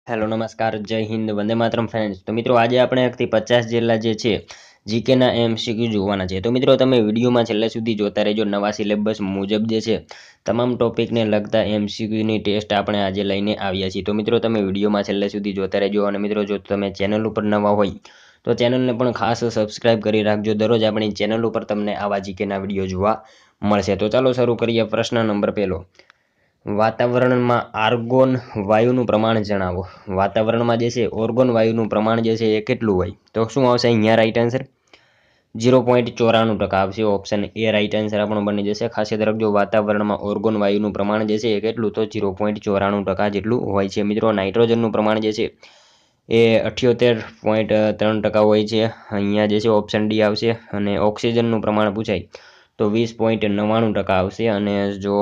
Hello નમસ્કાર જય Hind Vande Mataram friends તો મિત્રો આજે આપણે 1 થી 50 જેટલા જે છે જીકેના એમસીક્યુ જોવાના છે તો મિત્રો તમે વિડીયોમાં છેલ્લે સુધી જોતા રહેજો નવા સિલેબસ મુજબ જે છે તમામ ટોપિકને લગતા એમસીક્યુની ટેસ્ટ આપણે આજે લઈને આવ્યા છીએ તો મિત્રો તમે વિડીયોમાં છેલ્લે સુધી જોતા રહેજો અને મિત્રો જો તમે ચેનલ ઉપર નવા હોય તો ચેનલને પણ ખાસ સબસ્ક્રાઇબ કરી રાખજો દરરોજ આપણી ચેનલ ઉપર તમને આવા જીકેના વિડીયો જોવા મળશે તો ચાલો શરૂ કરીએ પ્રશ્ન નંબર 1 વાતાવરણમાં આર્ગોન વાયુનું પ્રમાણ જણાવો વાતાવરણમાં જે છે ઓર્ગોન વાયુનું પ્રમાણ જે છે એ કેટલું હોય તો શું આવશે અહીંયા રાઈટ આન્સર 0.94% આવશે ઓપ્શન એ રાઈટ આન્સર આપણો બની જશે ખાસ યાદ રાખજો વાતાવરણમાં ઓર્ગોન વાયુનું પ્રમાણ જે છે એ કેટલું તો 0.94% જેટલું હોય છે મિત્રો નાઇટ્રોજનનું પ્રમાણ જે છે એ 78.3% હોય છે અહીંયા જે છે ઓપ્શન ડી આવશે અને ઓક્સિજનનું પ્રમાણ પૂછાય તો 20.99% આવશે અને જો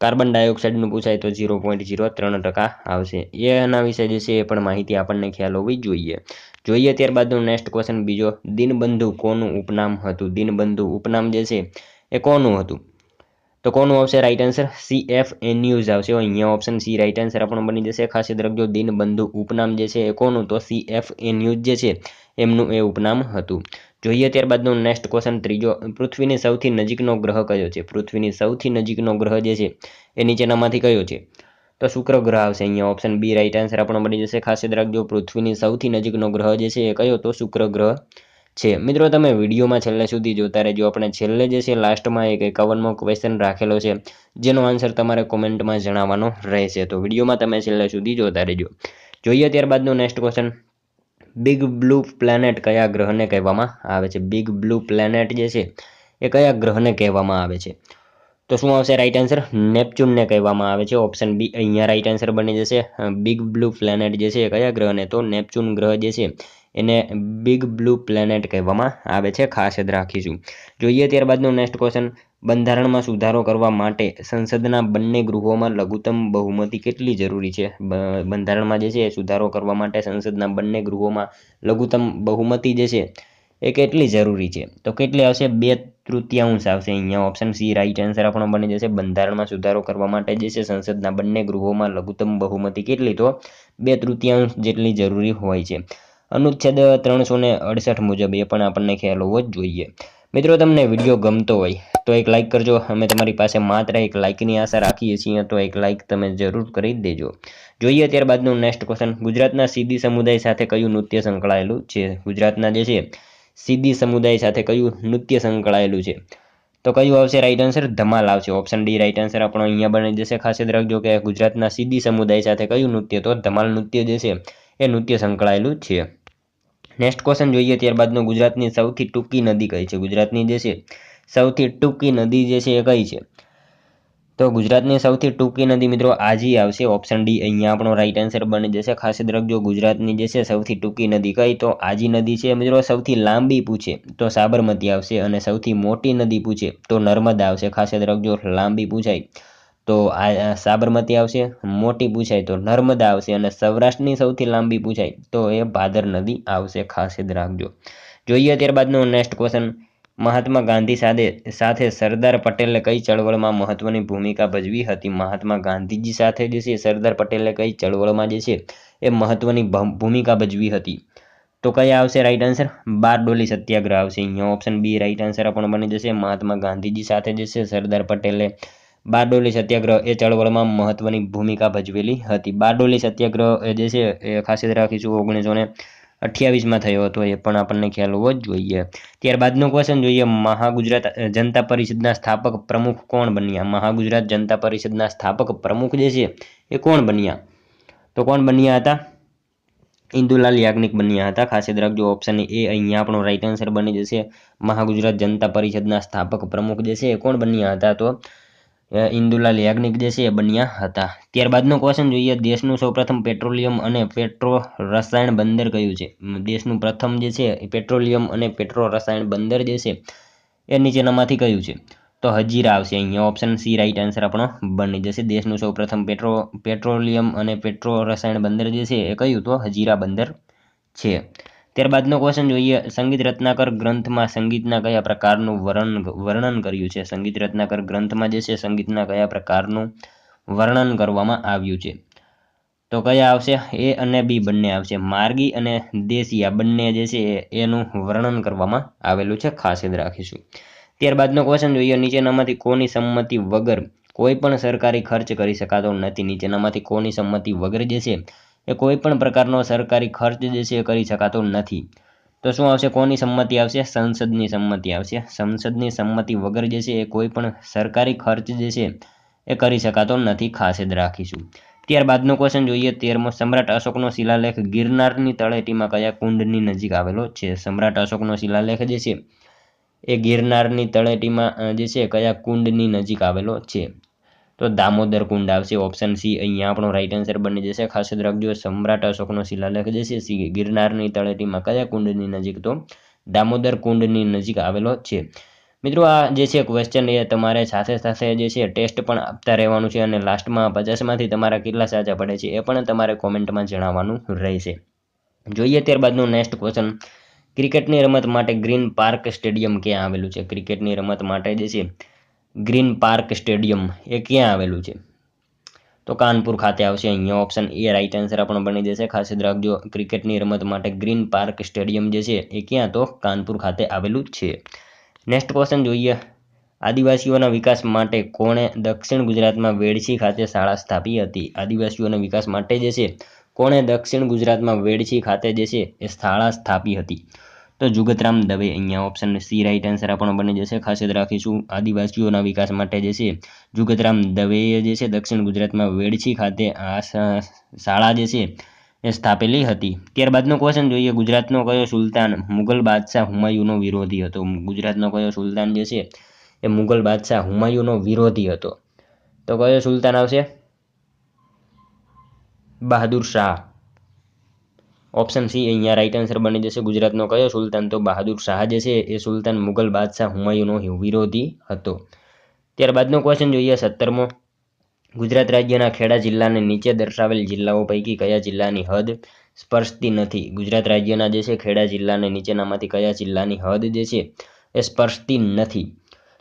કાર્બન ડાયોક્સાઇડનું પૂછાય તો 0.03% આવશે એના વિશે જે છે એ પણ માહિતી આપણને ખ્યાલ હોવી જોઈએ ત્યારબાદનો નેક્સ્ટ ક્વેશ્ચન બીજો દીનબંધુ કોનું ઉપનામ હતું દીનબંધુ ઉપનામ જે છે એ કોનું હતું તો કોનું આવશે રાઈટ આન્સર CFNUઝ આવશે અહીંયા ઓપ્શન સી રાઈટ આન્સર આપણો બની જશે ખાસ યાદ રાખજો દીનબંધુ ઉપનામ જે છે એ કોનું તો CFNUઝ જે છે એમનું એ ઉપનામ હતું જોઈએ ત્યારબાદનો નેક્સ્ટ ક્વેશ્ચન ત્રીજો પૃથ્વીની સૌથી નજીકનો ગ્રહ કયો છે પૃથ્વીની સૌથી નજીકનો ગ્રહ જે છે એ નીચેનામાંથી કયો છે તો શુક્ર ગ્રહ આવશે અહીંયા ઓપ્શન બી રાઈટ આન્સર આપણો બની જશે ખાસ યાદ રાખજો પૃથ્વીની સૌથી નજીકનો ગ્રહ જે છે એ કયો તો શુક્ર ગ્રહ છે મિત્રો તમે વિડીયોમાં છેલ્લે સુધી જોતા રહેજો આપણે છેલ્લે જે છે લાસ્ટમાં એક 51મો ક્વેશ્ચન રાખેલો છે જેનો આન્સર તમારે કોમેન્ટમાં જણાવવાનો રહેશે તો વિડીયોમાં તમે છેલ્લે સુધી જોતા રહેજો જોઈએ ત્યારબાદનો next question big blue planet કયા ગ્રહને કહેવામાં આવે છે બિગ બ્લુ પ્લેનેટ જે છે એ કયા ગ્રહને કહેવામાં આવે છે તો શું આવશે રાઈટ આન્સર નેપચ્યુનને કહેવામાં આવે છે ઓપ્શન બી અહીંયા રાઈટ આન્સર બની જશે બિગ બ્લુ પ્લેનેટ જે છે એ કયા ગ્રહને તો નેપચ્યુન ગ્રહ જે છે એને બિગ બ્લુ પ્લેનેટ કહેવામાં આવે છે ખાસ યાદ રાખીશું જોઈએ ત્યારબાદનો નેક્સ્ટ ક્વેશ્ચન બંધારણમાં સુધારો કરવા માટે સંસદના બંને ગૃહોમાં લઘુત્તમ બહુમતી કેટલી જરૂરી છે બંધારણમાં જે છે સુધારો કરવા માટે સંસદના બંને ગૃહોમાં લઘુત્તમ બહુમતી જે છે એ કેટલી જરૂરી છે તો કેટલી આવશે 2/3 આવશે અહીંયા ઓપ્શન સી રાઈટ આન્સર આપણો બની જશે બંધારણમાં સુધારો કરવા માટે જે છે સંસદના બંને ગૃહોમાં લઘુત્તમ બહુમતી કેટલી તો 2/3 જેટલી જરૂરી હોય છે અનુચ્છેદ 368 મુજબ એ પણ આપણને ખ્યાલ હોવો જ જોઈએ મિત્રો તમને વિડીયો ગમતો હોય તો એક લાઇક કરજો અમે તમારી પાસે માત્ર એક લાઇકની આશા રાખીએ છીએ તો એક લાઇક તમે જરૂર કરી દેજો જોઈએ ત્યારબાદનું નેક્સ્ટ ક્વેશ્ચન ગુજરાતના સીધી સમુદાય સાથે કયું નૃત્ય સંકળાયેલું છે ગુજરાતના જે છે સીધી સમુદાય સાથે કયું નૃત્ય સંકળાયેલું છે તો કયું આવશે રાઈટ આન્સર ધમાલ આવશે ઓપ્શન ડી રાઈટ આન્સર આપણો અહીંયા બની જશે ખાસ યાદ રાખજો કે ગુજરાતના સીધી સમુદાય સાથે કયું નૃત્ય તો ધમાલ નૃત્ય જે છે એ નૃત્ય સંકળાયેલું છે નેક્સ્ટ ક્વેશ્ચન જોઈએ ત્યારબાદનો ગુજરાતની સૌથી ટૂંકી નદી કઈ છે ગુજરાતની જે છે સૌથી ટૂંકી નદી જે છે એ કઈ છે તો ગુજરાતની સૌથી ટૂંકી નદી મિત્રો આજી આવશે ઓપ્શન ડી અહીંયા આપણો રાઈટ આન્સર બની જશે ખાસ યાદ રાખજો ગુજરાતની જે છે સૌથી ટૂંકી નદી કઈ તો આજી નદી છે મિત્રો સૌથી લાંબી પૂછે તો સાબરમતી આવશે અને સૌથી મોટી નદી પૂછે તો નર્મદા આવશે ખાસ યાદ રાખજો લાંબી પૂછાય તો આ સાબરમતી આવશે મોટી પૂછાય તો નર્મદા આવશે અને સૌરાષ્ટ્રની સૌથી લાંબી પૂછાય તો એ ભાદર નદી આવશે ખાસ યાદ રાખજો જોઈએ ત્યારબાદનો નેક્સ્ટ ક્વેશ્ચન મહાત્મા ગાંધી સાથે સરદાર પટેલે કઈ ચળવળમાં મહત્વની ભૂમિકા ભજવી હતી મહાત્મા ગાંધીજી સાથે જે છે સરદાર પટેલે કઈ ચળવળમાં જે છે એ મહત્વની ભૂમિકા ભજવી હતી તો કયા આવશે રાઈટ આન્સર બારડોલી સત્યાગ્રહ આવશે અહીંયા ઓપ્શન બી રાઈટ આન્સર આપણો બની જશે મહાત્મા ગાંધીજી સાથે જે છે સરદાર પટેલે બારડોલી સત્યાગ્રહ એ ચળવળમાં મહત્વની ભૂમિકા ભજવેલી હતી બારડોલી સત્યાગ્રહ જે છે એ ખાસ યાદ રાખીશું 1928માં થયો હતો એ પણ આપણને ખ્યાલ હોવો જ જોઈએ ત્યારબાદનો ક્વેશ્ચન જોઈએ મહાગુજરાત જનતા પરિષદના સ્થાપક પ્રમુખ કોણ બન્યા મહાગુજરાત જનતા પરિષદના સ્થાપક પ્રમુખ જે છે એ કોણ બન્યા તો કોણ બન્યા હતા ઇન્દુલાલ યાજ્ઞિક બન્યા હતા ખાસ યાદ રાખજો ઓપ્શન એ અહીંયા આપણો રાઈટ આન્સર બની જશે મહાગુજરાત જનતા પરિષદના સ્થાપક પ્રમુખ જે છે એ કોણ બન્યા હતા તો ઇન્દુલાલ યાજ્ઞિક જે છે એ બન્યા હતા ત્યારબાદનો ક્વેશ્ચન જોઈએ દેશનું સૌપ્રથમ પેટ્રોલિયમ અને પેટ્રો રસાયણ બંદર કયું છે દેશનું પ્રથમ જે છે પેટ્રોલિયમ અને પેટ્રો રસાયણ બંદર જે છે એ નીચેનામાંથી કયું છે તો હજીરા આવશે અહીંયા ઓપ્શન સી રાઈટ આન્સર આપણો બની જશે દેશનું સૌપ્રથમ પેટ્રોલિયમ અને પેટ્રો રસાયણ બંદર જે છે એ કયું તો હજીરા બંદર છે ત્યારબાદનો ક્વેશ્ચન જોઈએ સંગીત રત્નાકર ગ્રંથમાં સંગીતના કયા પ્રકારનું વર્ણન કર્યું છે સંગીત રત્નાકર ગ્રંથમાં જે છે સંગીતના કયા પ્રકારનું વર્ણન કરવામાં આવ્યું છે તો કયા આવશે? એ અને બી બંને આવશે. માર્ગી અને દેશિયા બંને જે છે એનું વર્ણન કરવામાં આવેલું છે, ખાસ યાદ રાખીશું. ત્યારબાદનો ક્વેશ્ચન જોઈએ, નીચેનામાંથી કોની સંમતિ વગર કોઈ પણ સરકારી ખર્ચ કરી શકાતો નથી? નીચેનામાંથી કોની સંમતિ વગર જે છે એ કોઈ પણ પ્રકારનો સરકારી ખર્ચ જે છે એ કરી શકાતો નથી? તો શું આવશે? કોની સંમતિ આવશે? સંસદની સંમતિ આવશે. સંસદની સંમતિ વગર જે છે એ કોઈ પણ સરકારી ખર્ચ જે છે એ કરી શકાતો નથી, ખાસ યાદ રાખીશું. ત્યારબાદનો ક્વેશ્ચન જોઈએ, 13મો, સમ્રાટ અશોકનો શિલાલેખ ગિરનારની તળેટીમાં કયા કુંડની નજીક આવેલો છે? સમ્રાટ અશોકનો શિલાલેખ જે છે એ ગિરનારની તળેટીમાં જે છે કયા કુંડની નજીક આવેલો છે? તો દામોદર કુંડ આવશે. ઓપ્શન સી અહીંયા આપણો રાઈટ આન્સર બની જશે. ખાસ યાદ રાખજો, સમ્રાટ અશોકનો શિલાલેખ જે છે ગિરનારની તળેટીમાં કયા કુંડની નજીક? તો દામોદર કુંડની નજીક આવેલો છે. મિત્રો આ જે છે ક્વેશ્ચન એ તમારે સાથે સાથે જે છે ટેસ્ટ પણ આપતા રહેવાનું છે, અને લાસ્ટમાં 50માંથી તમારા કેટલા સાચા પડે છે એ પણ તમારે કોમેન્ટમાં જણાવવાનું રહેશે. જોઈએ ત્યારબાદનું નેક્સ્ટ ક્વેશ્ચન, ક્રિકેટની રમત માટે ગ્રીન પાર્ક સ્ટેડિયમ ક્યાં આવેલું છે? ક્રિકેટની રમત માટે જે છે ગ્રીન પાર્ક સ્ટેડિયમ એ ક્યાં આવેલું છે? તો કાનપુર ખાતે આવશે. અહીંયા ઓપ્શન એ રાઈટ આન્સર આપણો બની જશે. ખાસ યાદ રાખજો, ક્રિકેટની રમત માટે ગ્રીન પાર્ક સ્ટેડિયમ જે છે એ ક્યાં? તો કાનપુર ખાતે આવેલું છે. નેક્સ્ટ ક્વેશ્ચન જોઈએ, આદિવાસીઓના વિકાસ માટે કોણે દક્ષિણ ગુજરાતમાં વેડછી ખાતે શાળા સ્થાપી હતી? આદિવાસીઓના વિકાસ માટે જે છે કોણે દક્ષિણ ગુજરાતમાં વેડછી ખાતે જે છે એ શાળા સ્થાપી હતી? તો જુગતરામ દવે. અહીંયા ઓપ્શન સી રાઈટ આન્સર આપણો બની જશે. ખાસ યાદ રાખીશું, આદિવાસીઓના વિકાસ માટે જે છે જુગતરામ દવેએ જે છે દક્ષિણ ગુજરાતમાં વેડછી ખાતે આ શાળા જે છે એ સ્થાપેલી હતી. ત્યારબાદનો ક્વેશ્ચન જોઈએ, ગુજરાતનો કયો સુલતાન મુગલ બાદશાહ હુમાયુનો વિરોધી હતો? ગુજરાતનો કયો સુલતાન જે છે એ મુગલ બાદશાહ હુમાયુનો વિરોધી હતો? તો કયો સુલતાન આવશે? બહાદુર શાહ. ઓપ્શન સી અહીંયા રાઈટ આન્સર બની જશે. ગુજરાતનો કયો સુલતાન? તો બહાદુર શાહ જે છે એ સુલતાન મુગલ બાદશાહ હુમાયુનો વિરોધી હતો. ત્યારબાદનો ક્વેશ્ચન જોઈએ, 17મો, ગુજરાત રાજ્યના ખેડા જિલ્લાને નીચે દર્શાવેલ જિલ્લાઓ પૈકી કયા જિલ્લાની હદ સ્પર્શતી નથી? ગુજરાત રાજ્યના જે છે ખેડા જિલ્લાને નીચેનામાંથી કયા જિલ્લાની હદ જે છે એ સ્પર્શતી નથી?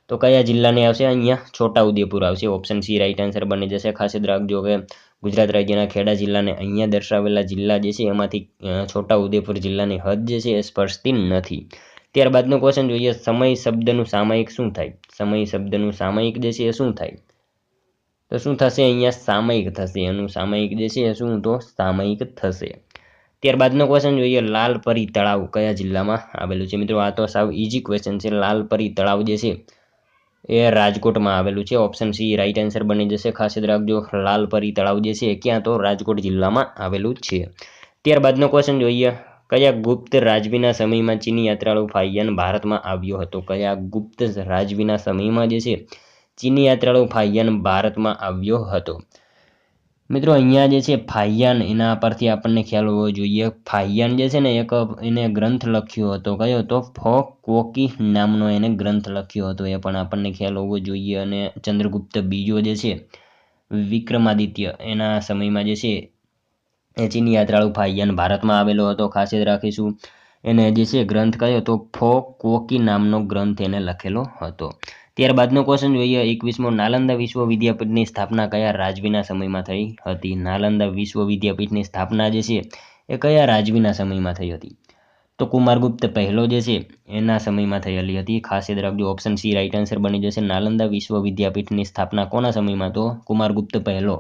તો કયા જિલ્લાની આવશે? અહીંયા છોટાઉદેપુર આવશે. ઓપ્શન સી રાઈટ આન્સર બની જશે. ખાસ યાદ રાખજો કે ગુજરાત રાજ્યના ખેડા જિલ્લાને અહીંયા દર્શાવેલા જિલ્લા જે છે એમાંથી છોટાઉદેપુર જિલ્લાની હદ જે છે એ સ્પર્શતી નથી. ત્યારબાદનો ક્વેશ્ચન જોઈએ, સમય શબ્દનું સામયિક શું થાય? સમય શબ્દનું સામયિક જે છે એ શું થાય? તો શું થશે? અહીંયા સામયિક થશે. એનું સામયિક જે છે એ શું? તો સામયિક થશે. ત્યારબાદનો ક્વેશ્ચન જોઈએ, લાલપરી તળાવ કયા જિલ્લામાં આવેલું છે? મિત્રો આ તો સાવ ઇઝી ક્વેશ્ચન છે. લાલપરી તળાવ જે છે એ રાજકોટમાં આવેલું છે. ઓપ્શન સી રાઈટ આન્સર બની જશે. ખાસ યાદ રાખજો, લાલપરી તળાવ જે છે એ ક્યાં? તો રાજકોટ જિલ્લામાં આવેલું છે. ત્યારબાદનો ક્વેશ્ચન જોઈએ, કયા ગુપ્ત રાજવીના સમયમાં ચીની યાત્રાળુ ફાહિયાન ભારતમાં આવ્યો હતો? કયા ગુપ્ત રાજવીના સમયમાં જે છે ચીની યાત્રાળુ ફાહિયાન ભારતમાં આવ્યો હતો? મિત્રો અહીંયા જે છે ફાહિયાન, એના પરથી આપણને ખ્યાલ હોવો જોઈએ. ફાહિયાન જે છે ને એક એને ગ્રંથ લખ્યો હતો. કયો હતો? ફો કોકી નામનો એને ગ્રંથ લખ્યો હતો, એ પણ આપણને ખ્યાલ હોવો જોઈએ. અને ચંદ્રગુપ્ત બીજો જે છે વિક્રમાદિત્ય એના સમયમાં જે છે એ ચીની યાત્રાળુ ફાહિયાન ભારતમાં આવેલો હતો. ખાસ યાદ રાખીશું, એને જે છે ગ્રંથ કયો? તો ફો કોકી નામનો ગ્રંથ એને લખેલો હતો. ત્યારબાદનો ક્વેશ્ચન જોઈએ, 21મો, નાલંદા વિશ્વવિદ્યાપીઠની સ્થાપના કયા રાજવીના સમયમાં થઈ હતી? નાલંદા વિશ્વવિદ્યાપીઠની સ્થાપના જે છે એ કયા રાજવીના સમયમાં થઈ હતી? તો કુમારગુપ્ત પહેલો જે છે એના સમયમાં થયેલી હતી. ખાસ યાદ રાખજો, ઓપ્શન સી રાઈટ આન્સર બની જશે. નાલંદા વિશ્વવિદ્યાપીઠની સ્થાપના કોના સમયમાં? તો કુમારગુપ્ત પહેલો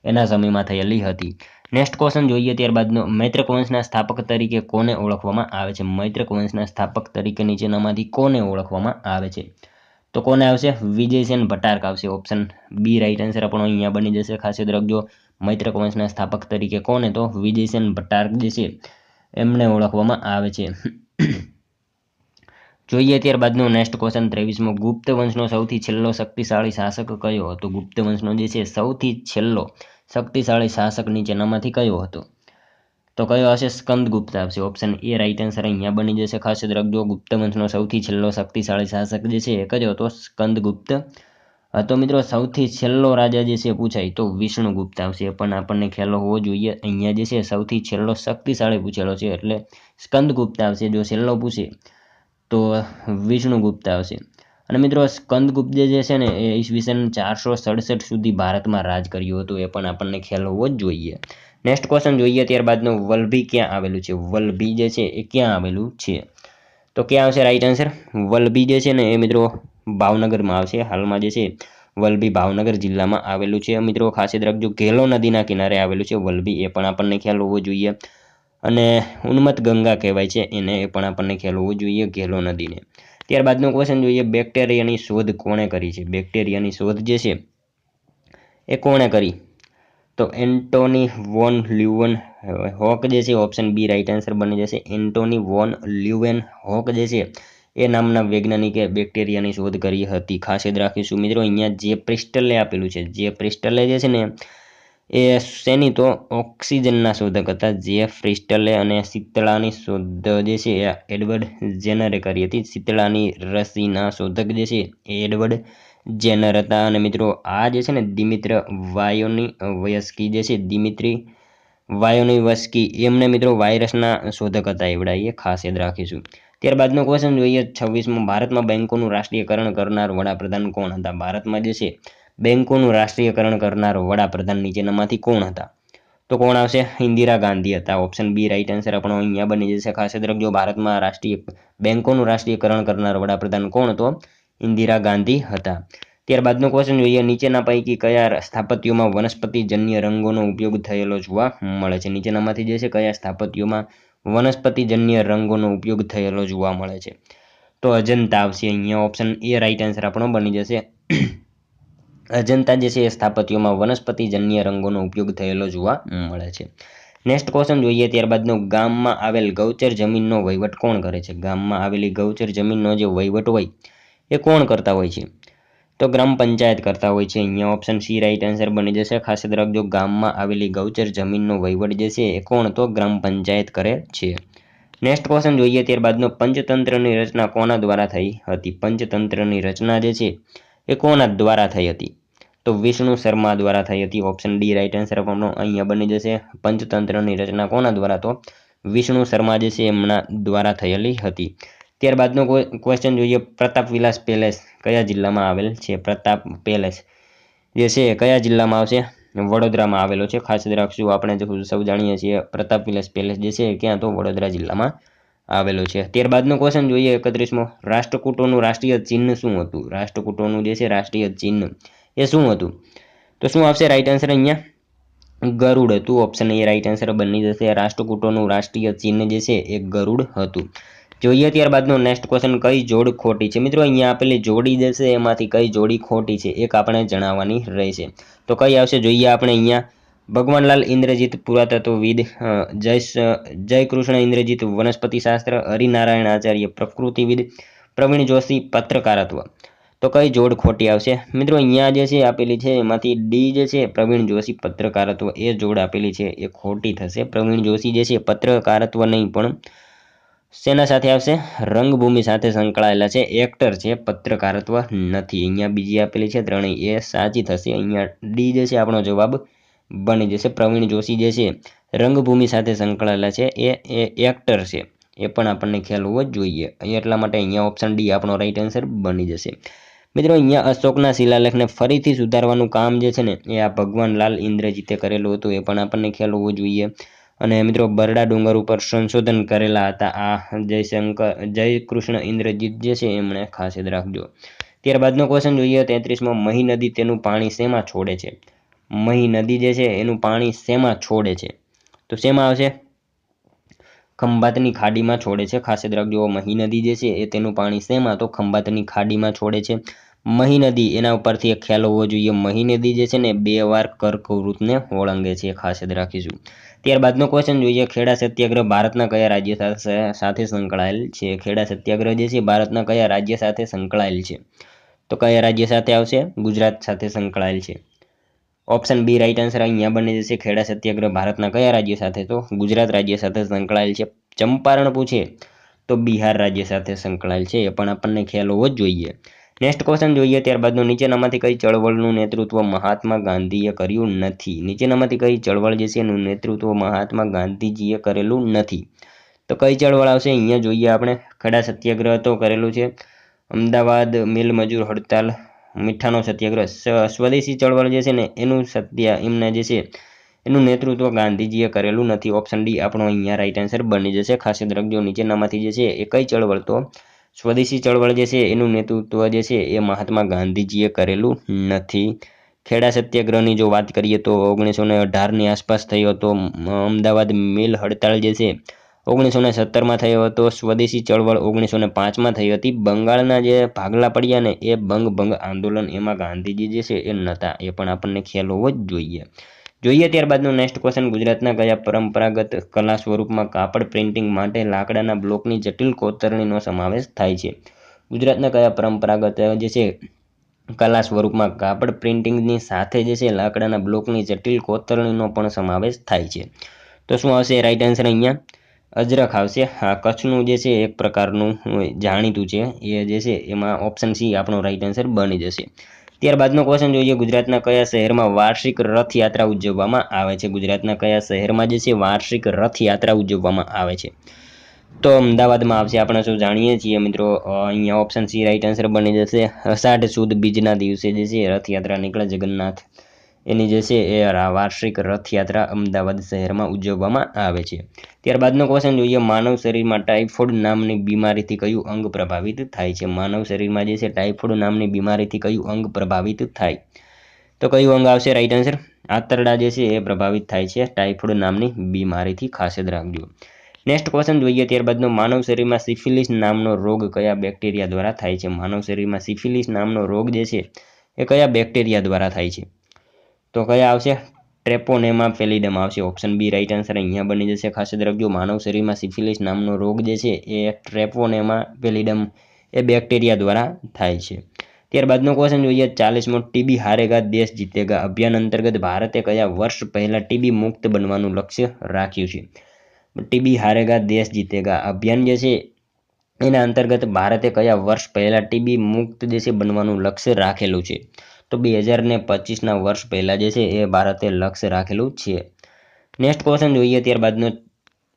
એના સમયમાં થયેલી હતી. નેક્સ્ટ ક્વેશ્ચન જોઈએ ત્યારબાદનો, મૈત્રક વંશના સ્થાપક તરીકે કોને ઓળખવામાં આવે છે? મૈત્રક વંશના સ્થાપક તરીકે નીચેનામાંથી કોને ઓળખવામાં આવે છે? તો કોને આવશે? વિજયસેન ભટ્ટારક આવશે. ઓપ્શન બી રાઈટ આન્સર આપણો અહીંયા બની જશે. ખાસ યાદ રાખજો, મૈત્રક વંશના સ્થાપક તરીકે કોને? તો વિજયસેન ભટ્ટારક જે છે એમને ઓળખવામાં આવે છે. જોઈએ ત્યારબાદનો નેક્સ્ટ ક્વેશ્ચન, 23મો, ગુપ્ત વંશનો સૌથી છેલ્લો શક્તિશાળી શાસક કયો હતો? ગુપ્ત વંશનો જે છે સૌથી છેલ્લો શક્તિશાળી શાસક નીચેનામાંથી કયો હતો? તો કયો હશે? સ્કંદગુપ્ત આવશે. ઓપ્શન એ રાઈટ આન્સર અહીંયા બની જશે. ખાસ યાદ રાખજો, ગુપ્ત વંશનો સૌથી છેલ્લો શક્તિશાળી શાસક જે છે એ કયો હતો? સ્કંદગુપ્ત હતો. મિત્રો સૌથી છેલ્લો રાજા જે છે પૂછાય તો વિષ્ણુગુપ્ત આવશે. એ પણ આપણને ખ્યાલ હોવો જોઈએ. અહીંયા જે છે સૌથી છેલ્લો શક્તિશાળી પૂછેલો છે એટલે સ્કંદગુપ્ત આવશે. જો છેલ્લો પૂછે તો વિષ્ણુગુપ્ત આવશે. અને મિત્રો સ્કંદગુપ્ત જે છે ને એ ઈસવીસન 467 સુધી ભારતમાં રાજ કર્યું હતું, એ પણ આપણને ખ્યાલ હોવો જ જોઈએ. નેક્સ્ટ ક્વેશ્ચન જોઈએ ત્યારબાદનું, વલભી ક્યાં આવેલું છે? વલભી જે છે એ ક્યાં આવેલું છે? તો ક્યાં આવશે રાઈટ આન્સર? વલભી જે છે ને એ મિત્રો ભાવનગરમાં આવશે. હાલમાં જે છે વલભી ભાવનગર જિલ્લામાં આવેલું છે. મિત્રો ખાસ યાદ રાખજો, ઘેલો નદીના કિનારે આવેલું છે વલભી, એ પણ આપણને ખ્યાલ હોવો જોઈએ. અને ઉન્મત્ત ગંગા કહેવાય છે એને, એ પણ આપણને ખ્યાલ હોવો જોઈએ ઘેલો નદીને. ત્યારબાદનો ક્વેશ્ચન જોઈએ, બેક્ટેરિયાની શોધ કોણે કરી છે? બેક્ટેરિયાની શોધ જે છે એ કોણે કરી? તો એન્ટોની વોન લ્યુવન હોક જે છે, ઓપ્શન બી રાઈટ આન્સર બની જશે. એન્ટોની વોન લ્યુવેન હોક જે છે એ નામના વૈજ્ઞાનિકે બેક્ટેરિયાની શોધ કરી હતી. ખાસ યાદ રાખીશું મિત્રો. અહીંયા જે પ્રિસ્ટલે આપેલું છે, જે પ્રિસ્ટલે જે છે ને એ શેની? તો ઓક્સિજનના શોધક હતા જે પ્રિસ્ટલે. અને શીતળાની શોધ જે છે એ એડવર્ડ જેનરે કરી હતી. શીતળાની રસીના શોધક જે છે એ એડવર્ડ જેનર હતા. અને મિત્રો આ જે છે ને દિમિત્ર વાયોનિવસ્કી જે છે, દિમિત્રી વાયોનિવસ્કી, એમને મિત્રો વાયરસના શોધક હતા એવડા, એ ખાસ યાદ રાખીશું. ત્યારબાદનો ક્વેશ્ચન જોઈએ 26માં, ભારતમાં બેંકોનું રાષ્ટ્રીયકરણ કરનાર વડાપ્રધાન કોણ હતા? ભારતમાં જે છે બેંકોનું રાષ્ટ્રીયકરણ કરનાર વડાપ્રધાન નીચેનામાંથી કોણ હતા? તો કોણ આવશે? ઇન્દિરા ગાંધી હતા. ઓપ્શન બી રાઈટ આન્સર આપણો અહીંયા બની જશે. ખાસ યાદ રાખજો, ભારતમાં બેંકોનું રાષ્ટ્રીયકરણ કરનાર વડાપ્રધાન કોણ? તો ઇન્દિરા ગાંધી હતા. ત્યારબાદનો ક્વેશ્ચન જોઈએ, નીચેના પૈકી કયા સ્થાપત્યોમાં વનસ્પતિજન્ય રંગોનો ઉપયોગ થયેલો જોવા મળે છે? નીચેનામાંથી જે છે કયા સ્થાપત્યોમાં વનસ્પતિજન્ય રંગોનો ઉપયોગ થયેલો જોવા મળે છે? તો અજંતા આવશે અહીંયા. ઓપ્શન એ રાઈટ આન્સર આપણો બની જશે. અજંતા જે છે એ સ્થાપત્યોમાં વનસ્પતિજન્ય રંગોનો ઉપયોગ થયેલો જોવા મળે છે. નેક્સ્ટ ક્વેશ્ચન જોઈએ ત્યારબાદનો, ગામમાં આવેલ ગૌચર જમીનનો વહીવટ કોણ કરે છે? ગામમાં આવેલી ગૌચર જમીનનો જે વહીવટ હોય એ કોણ કરતા હોય છે? તો ગ્રામ પંચાયત કરતા હોય છે. અહીંયા ઓપ્શન સી રાઈટ આન્સર બની જશે. ખાસ યાદ રાખજો, ગામમાં આવેલી ગૌચર જમીનનો વહીવટ જે છે એ કોણ? તો ગ્રામ પંચાયત કરે છે. નેક્સ્ટ ક્વેશ્ચન જોઈએ ત્યારબાદનો, પંચતંત્રની રચના કોના દ્વારા થઈ હતી? પંચતંત્રની રચના જે છે એ કોના દ્વારા થઈ હતી? તો વિષ્ણુ શર્મા દ્વારા થઈ હતી. ઓપ્શન ડી રાઈટ આન્સર આપણો અહીંયા બની જશે. પંચતંત્રની રચના કોના દ્વારા? તો વિષ્ણુ શર્મા જે છે એમના દ્વારા થયેલી હતી. ત્યારબાદનો ક્વેશ્ચન જોઈએ, પ્રતાપ વિલાસ પેલેસ કયા જિલ્લામાં આવેલ છે? પ્રતાપ પેલેસ જે છે કયા જિલ્લામાં આવશે? વડોદરામાં આવેલો છે. ખાસ યાદ રાખશું, આપણે સૌ જાણીએ છીએ પ્રતાપ વિલાસ પેલેસ જે છે ક્યાં? તો વડોદરા જિલ્લામાં આવેલો છે. ત્યારબાદનો ક્વેશ્ચન જોઈએ 31મો, રાષ્ટ્રકૂટોનું રાષ્ટ્રીય ચિહ્ન શું હતું? રાષ્ટ્રકૂટોનું જે છે રાષ્ટ્રીય ચિહ્ન એ શું હતું? તો શું આવશે રાઈટ આન્સર અહીંયા? ગરુડ હતું. ઓપ્શન એ રાઈટ આન્સર બની જશે. રાષ્ટ્રકૂટોનું રાષ્ટ્રીય ચિહ્ન જે છે એ ગરુડ હતું. જોઈએ ત્યારબાદનો નેક્સ્ટ ક્વેશ્ચન, કઈ જોડ ખોટી છે? મિત્રો અહીંયા આપેલી જોડી જે છે એમાંથી કઈ જોડી ખોટી છે એક આપણે જણાવવાની રહેશે. તો કઈ આવશે જોઈએ આપણે અહીંયા, ભગવાનલાલ ઇન્દ્રજીત પુરાતત્વવિદ, જય કૃષ્ણ ઇન્દ્રજીત વનસ્પતિશાસ્ત્ર, હરિનારાયણ આચાર્ય પ્રકૃતિવિદ, પ્રવીણ જોશી પત્રકારત્વ. તો કઈ જોડ ખોટી આવશે? મિત્રો અહીંયા જે છે આપેલી છે એમાંથી ડી જે છે પ્રવીણ જોશી પત્રકારત્વ, એ જોડ આપેલી છે એ ખોટી થશે. પ્રવીણ જોશી જે છે પત્રકારત્વ નહીં પણ શેના સાથે આવશે? રંગભૂમિ સાથે સંકળાયેલા છે, એક્ટર છે, પત્રકારત્વ નથી. અહીંયા બીજી આપેલી છે ત્રણેય એ સાચી થશે. અહીંયા ડી જે છે આપણો જવાબ બની જશે. પ્રવીણ જોશી જે છે રંગભૂમિ સાથે સંકળાયેલા છે, એ એક્ટર છે, એ પણ આપણને ખ્યાલ હોવો જોઈએ. એટલા માટે અહીંયા ઓપ્શન ડી આપણો રાઈટ આન્સર બની જશે. મિત્રો અહીંયા અશોકના શિલાલેખને ફરીથી સુધારવાનું કામ જે છે ને એ આ ભગવાનલાલ ઇન્દ્રજીતે કરેલું હતું, એ પણ આપણને ખ્યાલ હોવો જોઈએ. અને મિત્રો બરડા ડુંગર ઉપર સંશોધન કરેલા હતા આ જય કૃષ્ણ ઇન્દ્રજીત જે છે એમણે, ખાસ યાદ રાખજો. ત્યારબાદનો ક્વેશ્ચન જોઈએ 33મો, મહી નદી તેનું પાણી શેમાં છોડે છે? મહી નદી જે છે એનું પાણી શેમાં છોડે છે? તો શેમાં આવશે? ખંભાતની ખાડીમાં છોડે છે. ખાસ યાદ રાખજો, મહી નદી જે છે એ તેનું પાણી શેમાં? તો ખંભાતની ખાડીમાં છોડે છે. મહી નદી, એના ઉપરથી એક ખ્યાલ હોવો જોઈએ, મહી નદી જે છે ને 2 વાર કર્કવૃતને ઓળંગે છે. ખાસ યાદ રાખીશું. ત્યારબાદનો ક્વેશ્ચન જોઈએ, ખેડા સત્યાગ્રહ ભારતના કયા રાજ્ય સાથે સંકળાયેલ છે? ખેડા સત્યાગ્રહ જે છે ભારતના કયા રાજ્ય સાથે સંકળાયેલ છે? તો કયા રાજ્ય સાથે આવશે? ગુજરાત સાથે સંકળાયેલ છે. ઓપ્શન બી રાઈટ આન્સર અહીંયા બની જશે. ખેડા સત્યાગ્રહ ભારતના કયા રાજ્ય સાથે? તો ગુજરાત રાજ્ય સાથે સંકળાયેલ છે. ચંપારણ પૂછે તો બિહાર રાજ્ય સાથે સંકળાયેલ છે, એ પણ આપણને ખ્યાલ હોવો જ જોઈએ. નેક્સ્ટ ક્વેશ્ચન જોઈએ ત્યારબાદનું, નીચેનામાંથી કઈ ચળવળનું નેતૃત્વ મહાત્મા ગાંધીએ કર્યું નથી? નીચેનામાંથી કઈ ચળવળ જે છે એનું નેતૃત્વ મહાત્મા ગાંધીજીએ કરેલું નથી? તો કઈ ચળવળ આવશે? અહીંયા જોઈએ આપણે, ખેડા સત્યાગ્રહ તો કરેલું છે, અમદાવાદ મિલ મજૂર હડતાલ, મીઠાનો સત્યાગ્રહ, સ્વદેશી ચળવળ જે છે ને એનું એમને જે છે એનું નેતૃત્વ ગાંધીજીએ કરેલું નથી. ઓપ્શન ડી આપણો અહીંયા રાઈટ આન્સર બની જશે. ખાસ યાદ રાખજો નીચેનામાંથી જે છે એ કઈ ચળવળ, તો સ્વદેશી ચળવળ જે છે એનું નેતૃત્વ જે છે એ મહાત્મા ગાંધીજીએ કરેલું નથી. ખેડા સત્યાગ્રહની જો વાત કરીએ તો 1918ની આસપાસ થયો હતો. અમદાવાદ મિલ હડતાળ જે છે 1917માં થયો હતો. સ્વદેશી ચળવળ 1905માં થઈ હતી. બંગાળના જે ભાગલા પડ્યા ને એ ભંગ આંદોલન, એમાં ગાંધીજી જે છે એ નહોતા. એ પણ આપણને ખ્યાલ હોવો જ જોઈએ. ત્યારબાદનો નેક્સ્ટ ક્વેશ્ચન, ગુજરાતના કયા પરંપરાગત કલા સ્વરૂપમાં કાપડ પ્રિન્ટિંગ માટે લાકડાના બ્લોકની જટિલ કોતરણીનો સમાવેશ થાય છે? ગુજરાતના કયા પરંપરાગત જે છે કલા સ્વરૂપમાં કાપડ પ્રિન્ટિંગની સાથે જે છે લાકડાના બ્લોકની જટિલ કોતરણીનો પણ સમાવેશ થાય છે? તો શું આવશે રાઈટ આન્સર અહીંયા? અજરખ આવશે. હા, કચ્છનું જે છે એક પ્રકારનું જાણીતું છે એ જે છે એમાં ઓપ્શન સી આપણો રાઈટ આન્સર બની જશે. ત્યારબાદનો ક્વેશ્ચન જોઈએ, ગુજરાતના કયા શહેરમાં વાર્ષિક રથયાત્રા ઉજવવામાં આવે છે? ગુજરાતના કયા શહેરમાં જે છે વાર્ષિક રથયાત્રા ઉજવવામાં આવે છે? તો અમદાવાદમાં આવશે. આપણે શું જાણીએ છીએ મિત્રો, અહીંયા ઓપ્શન સી રાઈટ આન્સર બની જશે. અષાઢ સુદ બીજના દિવસે જે છે રથયાત્રા નીકળે જગન્નાથ, એની જે છે એ વાર્ષિક રથયાત્રા અમદાવાદ શહેરમાં ઉજવવામાં આવે છે. ત્યારબાદનો ક્વેશ્ચન જોઈએ, માનવ શરીરમાં ટાઇફોઇડ નામની બીમારીથી કયું અંગ પ્રભાવિત થાય છે? માનવ શરીરમાં જે છે ટાઇફોઇડ નામની બીમારીથી કયું અંગ પ્રભાવિત થાય? તો કયું અંગ આવશે રાઈટ આન્સર? આંતરડા જે છે એ પ્રભાવિત થાય છે ટાઇફોઇડ નામની બીમારીથી, ખાસ યાદ રાખજો. નેક્સ્ટ ક્વેશ્ચન જોઈએ, ત્યારબાદનો માનવ શરીરમાં સિફિલિસ નામનો રોગ કયા બેક્ટેરિયા દ્વારા થાય છે? માનવ શરીરમાં સિફિલિસ નામનો રોગ જે છે એ કયા બેક્ટેરિયા દ્વારા થાય છે? તો કયા આવશે? ટ્રેપોનેમા પેલિડમ આવશે. ઓપ્શન બી રાઈટ આન્સર અહીંયા બની જશે. ખાસ યાદ રાખજો, માનવ શરીરમાં સિફિલિસ નામનો રોગ જે છે એ ટ્રેપોનેમા પેલિડમ એ બેક્ટેરિયા દ્વારા થાય છે. ત્યારબાદનો ક્વેશ્ચન જોઈએ, 40મો ટીબી હારેગા દેશ જીતેગા અભિયાન અંતર્ગત ભારતે કયા વર્ષ પહેલા ટીબી મુક્ત બનવાનું લક્ષ્ય રાખ્યું છે? ટીબી હારેગા દેશ જીતેગા અભિયાન જે છે એના અંતર્ગત ભારતે કયા વર્ષ પહેલા ટીબી મુક્ત જે છે બનવાનું લક્ષ્ય રાખેલું છે? તો 2025ના વર્ષ પહેલાં જે છે એ ભારતે લક્ષ્ય રાખેલું છે. નેક્સ્ટ ક્વેશ્ચન જોઈએ, ત્યારબાદનો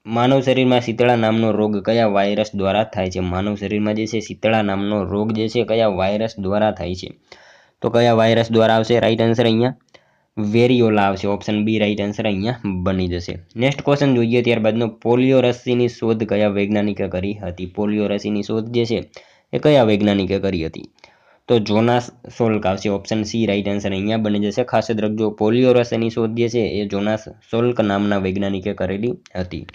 માનવ શરીરમાં શીતળા નામનો રોગ કયા વાયરસ દ્વારા થાય છે? માનવ શરીરમાં જે છે શીતળા નામનો રોગ જે છે કયા વાયરસ દ્વારા થાય છે? તો કયા વાયરસ દ્વારા આવશે રાઈટ આન્સર અહીંયા? વેરિયોલા આવશે. ઓપ્શન બી રાઈટ આન્સર અહીંયા બની જશે. નેક્સ્ટ ક્વેશ્ચન જોઈએ, ત્યારબાદનો પોલિયો રસીની શોધ કયા વૈજ્ઞાનિકે કરી હતી? પોલિયો રસીની શોધ જે છે એ કયા વૈજ્ઞાનિકે કરી હતી? તો જોનાસ સોલ્ક આવશે. ઓપ્શન સી રાઈટ આન્સર અહીંયા બની જશે. ખાસ યાદ રાખજો, પોલિયો રસીની શોધ જે છે એ જોનાસ સોલ્ક નામના વૈજ્ઞાનિકે કરેલી હતી.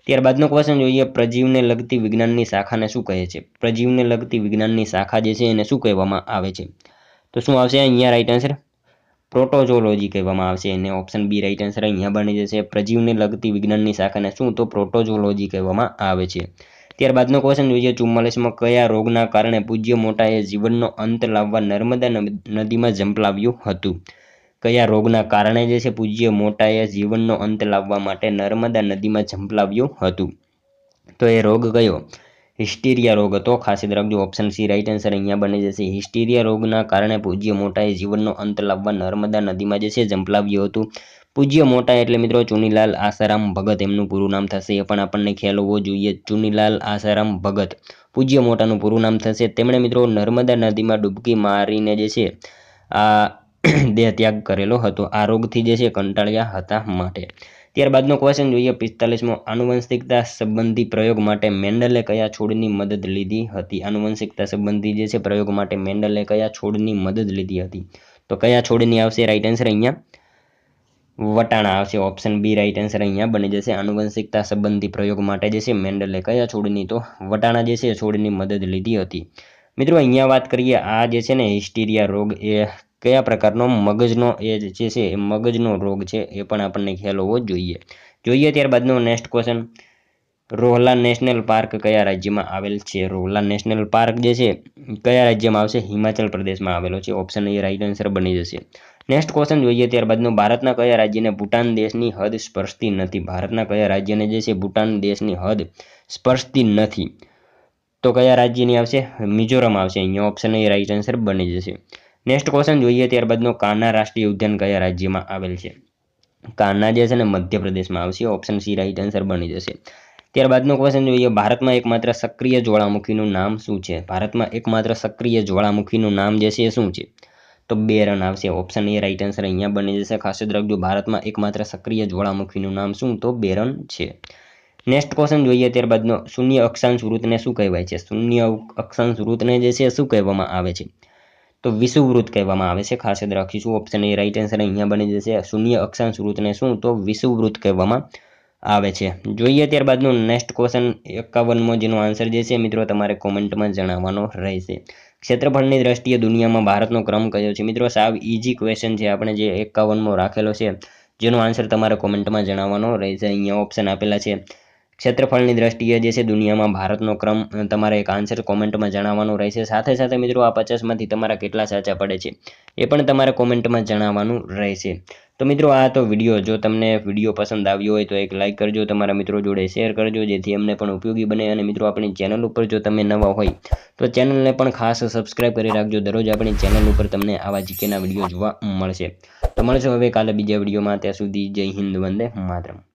ત્યારબાદનો ક્વેશ્ચન જોઈએ, પ્રજીવને લગતી વિજ્ઞાનની શાખાને શું કહે છે? પ્રજીવને લગતી વિજ્ઞાનની શાખા જે છે એને શું કહેવામાં આવે છે? તો શું આવશે અહીંયા રાઈટ આન્સર? પ્રોટોઝોલોજી કહેવામાં આવશે એને. ઓપ્શન બી રાઈટ આન્સર અહીંયા બની જશે. પ્રજીવને લગતી વિજ્ઞાનની શાખાને શું? તો પ્રોટોઝોલોજી કહેવામાં આવે છે. ત્યારબાદનો ક્વેશ્ચન જોઈએ, 44માં કયા રોગના કારણે પૂજ્ય મોટાએ જીવનનો અંત લાવવા નર્મદા નદીમાં ઝંપલાવ્યું હતું? કયા રોગના કારણે જે છે પૂજ્ય મોટાએ જીવનનો અંત લાવવા માટે નર્મદા નદીમાં ઝંપલાવ્યું હતું? તો એ રોગ કયો? હિસ્ટીરિયા રોગ હતો. ખાસ યાદ રાખજો, ઓપ્શન સી રાઈટ આન્સર અહીંયા બની જશે. હિસ્ટીરિયા રોગના કારણે પૂજ્ય મોટાએ જીવનનો અંત લાવવા નર્મદા નદીમાં જે છે ઝંપલાવ્યું હતું. પૂજ્ય મોટા એટલે મિત્રો ચુનીલાલ આસારામ ભગત એમનું પૂરું નામ થશે. એ પણ આપણને ખ્યાલ હોવો જોઈએ. ચુનીલાલ આસારામ ભગત પૂજ્ય મોટાનું પૂરું નામ થશે. તેમણે મિત્રો નર્મદા નદીમાં ડૂબકી મારીને જે છે આ દેહ ત્યાગ કરેલો હતો, આ રોગથી જે છે કંટાળ્યા હતા માટે. ત્યારબાદનો ક્વેશ્ચન જોઈએ, 45મો આનુવંશિકતા સંબંધી પ્રયોગ માટે મેન્ડલે કયા છોડની મદદ લીધી હતી? આનુવંશિકતા સંબંધી જે છે પ્રયોગ માટે મેન્ડલે કયા છોડની મદદ લીધી હતી? તો કયા છોડની આવશે રાઈટ આન્સર અહીંયા? વટાણા આવશે. ઓપ્શન બી રાઈટ આન્સર અહીંયા બની જશે. આનુવંશિકતા સંબંધી પ્રયોગ માટે જે છે મેન્ડલે કયા છોડની? તો વટાણા જે છે છોડની મદદ લીધી હતી. મિત્રો અહીંયા વાત કરીએ, આ જે છે ને હિસ્ટીરિયા રોગ એ કયા પ્રકારનો મગજનો એ જે છે એ મગજનો રોગ છે, એ પણ આપણને ખ્યાલ હોવો જોઈએ. ત્યારબાદનો નેક્સ્ટ ક્વેશ્ચન, રોહલા નેશનલ પાર્ક કયા રાજ્યમાં આવેલ છે? રોહલા નેશનલ પાર્ક જે છે કયા રાજ્યમાં આવશે? હિમાચલ પ્રદેશમાં આવેલો છે. ઓપ્શન એ રાઈટ આન્સર બની જશે. નેક્સ્ટ ક્વેશ્ચન જોઈએ, ત્યારબાદનો ભારતના કયા રાજ્યને ભૂટાન દેશની હદ સ્પર્શતી નથી? ભારતના કયા રાજ્યને જે છે ભૂટાન દેશની હદ સ્પર્શતી નથી? તો કયા રાજ્યની આવશે? મિઝોરમ આવશે અહીંયા. ઓપ્શન એ રાઈટ આન્સર બની જશે. નેક્સ્ટ ક્વેશ્ચન જોઈએ, ત્યારબાદનો કાન્હા રાષ્ટ્રીય ઉદ્યાન કયા રાજ્યમાં આવેલ છે? કાન્હા જે છે ને મધ્યપ્રદેશમાં આવશે. ઓપ્શન સી રાઈટ આન્સર બની જશે. ત્યારબાદનો ક્વેશ્ચન જોઈએ, ભારતમાં એકમાત્ર સક્રિય જ્વાળામુખીનું નામ શું છે? ભારતમાં એકમાત્ર સક્રિય જ્વાળામુખીનું નામ જે છે એ શું છે? તો 2 રન આવશે. ઓપ્શન એ રાઈટ આન્સર અહીંયા બની જશે. ખાસ યાદ રાખજો ભારતમાં એકમાત્ર સક્રિય જ્વાળામુખીનું નામ શું? તો બેરન છે. નેક્સ્ટ ક્વેશ્ચન જોઈએ ત્યારબાદનો શૂન્ય અક્ષાંશ વૃત્તને શું કહેવાય છે? શૂન્ય અક્ષાંશ વૃત્તને જે છે શું કહેવામાં આવે છે? તો વિષુવવૃત્ત કહેવામાં આવે છે. ખાસ યાદ રાખીશું. ઓપ્શન એ રાઈટ આન્સર અહીંયા બની જશે. શૂન્ય અક્ષાંશ વૃત્તને શું? તો વિષુવવૃત્ત કહેવામાં આવે છે. જોઈએ ત્યારબાદનો નેક્સ્ટ ક્વેશ્ચન 51મો જેનો આન્સર જે છે મિત્રો તમારે કોમેન્ટમાં જણાવવાનો રહેશે. ક્ષેત્રફળની દ્રષ્ટિએ દુનિયામાં ભારતનો ક્રમ કયો છે? મિત્રો સાવ ઇઝી ક્વેશ્ચન છે. આપણે જે 51મો રાખેલો છે જેનો આન્સર તમારે કોમેન્ટમાં જણાવવાનો રહેશે. અહીંયા ઓપ્શન આપેલા છે. ક્ષેત્રફળની દ્રષ્ટિએ જે છે દુનિયામાં ભારતનો ક્રમ તમારે એક આન્સર કોમેન્ટમાં જણાવવાનો રહેશે. સાથે સાથે મિત્રો આ 50માંથી તમારા કેટલા સાચા પડે છે એ પણ તમારે કોમેન્ટમાં જણાવવાનું રહેશે. તો મિત્રો આ તો વિડીયો, જો તમને વિડીયો પસંદ આવ્યો હોય તો એક લાઇક કરજો, તમારા મિત્રો જોડે શેર કરજો જેથી અમને પણ ઉપયોગી બને. અને મિત્રો આપણી ચેનલ ઉપર જો તમે નવા હોય તો ચેનલને પણ ખાસ સબસ્ક્રાઇબ કરી રાખજો. દરરોજ આપણી ચેનલ ઉપર તમને આવા જીકેના વિડીયો જોવા મળશે. તો મળશે હવે કાલે બીજા વિડીયોમાં. ત્યાં સુધી જય હિન્દ, વંદે માતરમ.